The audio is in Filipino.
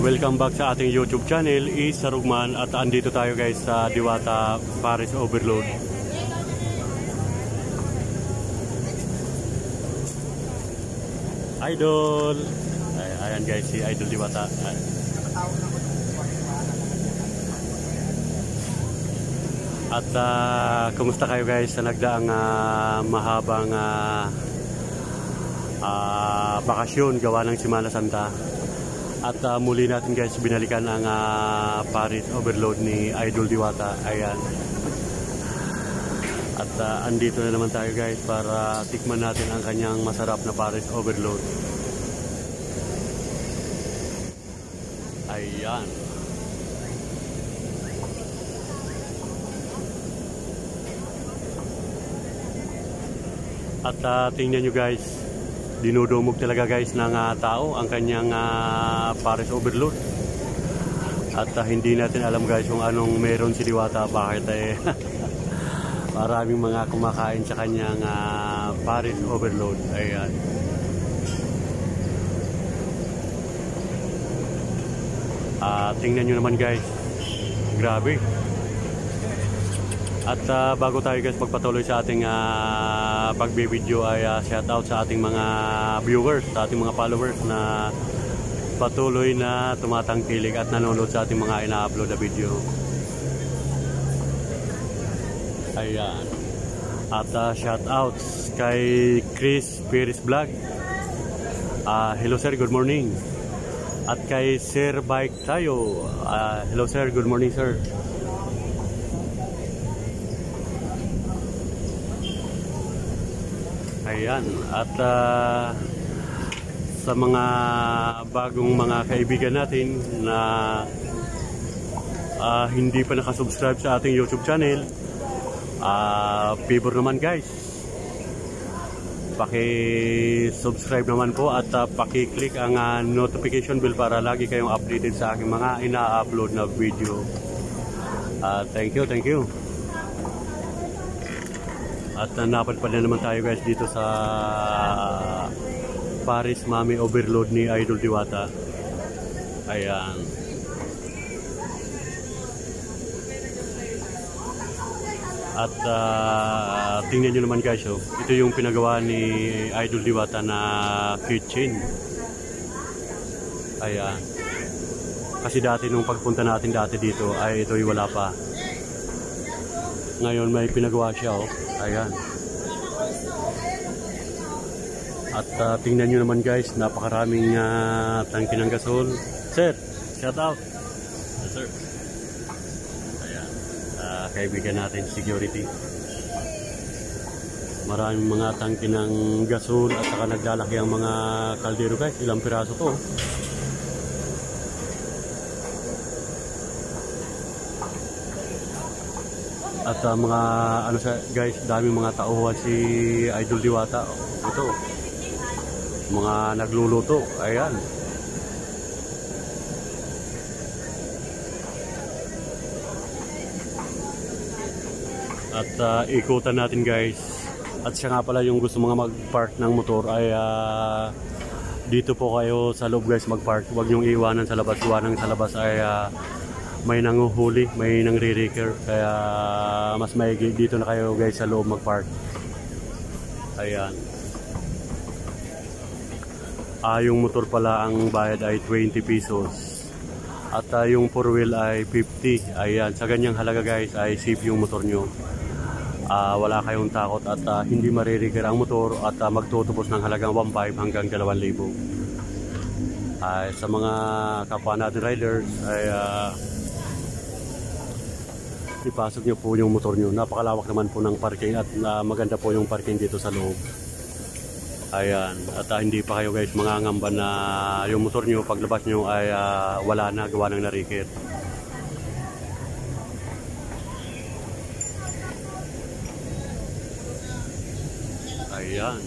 Welcome back sa ating YouTube channel, Isa Rugman, at andito tayo guys sa Diwata Paris Overload. Idol! Ayan guys, si Idol Diwata. At kumusta kayo guys sa nagdaang mahabang bakasyon gawa ng Semana Santa? At muli natin guys binalikan ang Paris Overload ni Idol Diwata. Ayan. At andito na naman tayo guys para tikman natin ang kanyang masarap na Paris Overload. Ayan. At tingnan nyo guys, dinudumog talaga guys ng tao ang kanyang Paris Overload. At hindi natin alam guys kung anong meron si Diwata, bakit maraming mga kumakain sa kanyang Paris Overload. Ayan. Tingnan nyo naman guys, grabe. At bago tayo guys magpatuloy sa ating pagbe-video ay shout out sa ating mga viewers, sa ating mga followers na patuloy na tumatangkilik at nanonood sa ating mga ina-upload na video. Ayan. At shout out kay Chris Perez Vlog. Hello sir, good morning. At kay Sir Bike tayo. Hello sir, good morning sir. Ayan. At sa mga bagong mga kaibigan natin na hindi pa nakasubscribe sa ating YouTube channel, favor naman guys, paki-subscribe naman po at paki-click ang notification bell para lagi kayong updated sa aking mga ina-upload na video. Thank you. At napadpad na naman tayo guys dito sa Paris Mami Overload ni Idol Diwata. Ayan. At tingnan nyo naman guys, ito yung pinagawa ni Idol Diwata na kitchen. Ayan. Kasi dati nung pagpunta natin dito ay ito'y wala pa. Ngayon may pinagawa siya Ayan. At tingnan nyo naman guys, napakaraming tangke ng gasol. Sir, shout out. Yes, sir. Ayan. Kaibigan natin, security. Maraming mga tangke ng gasol at saka naglalaki ang mga kaldero guys. Ilang piraso to. At mga guys, daming mga tauhan si Idol Diwata. Ito, mga nagluluto. Ayan. At ikutan natin guys. At siya nga pala yung gusto mga mag-park ng motor ay dito po kayo sa loob guys mag-park. Huwag nyong iwanan sa labas. Iwanan sa labas ay may nanguhuli, may nangre-raker, kaya mas maigi dito na kayo guys sa loob mag-park. Ayan. Yung motor pala ang bayad ay 20 pesos. At yung 4-wheel ay 50. Ayan, sa ganyang halaga guys ay safe yung motor nyo. Wala kayong takot at hindi maririker ang motor at magtutubos ng halagang 1,500 hanggang 2,000. Sa mga kapwa natin riders ay ipasok nyo po yung motor nyo. Napakalawak naman po ng parking at maganda po yung parking dito sa loob. Ayan. At hindi pa kayo guys mangangamba na yung motor nyo paglabas nyo ay wala na, gawa ng narikit. Ayan.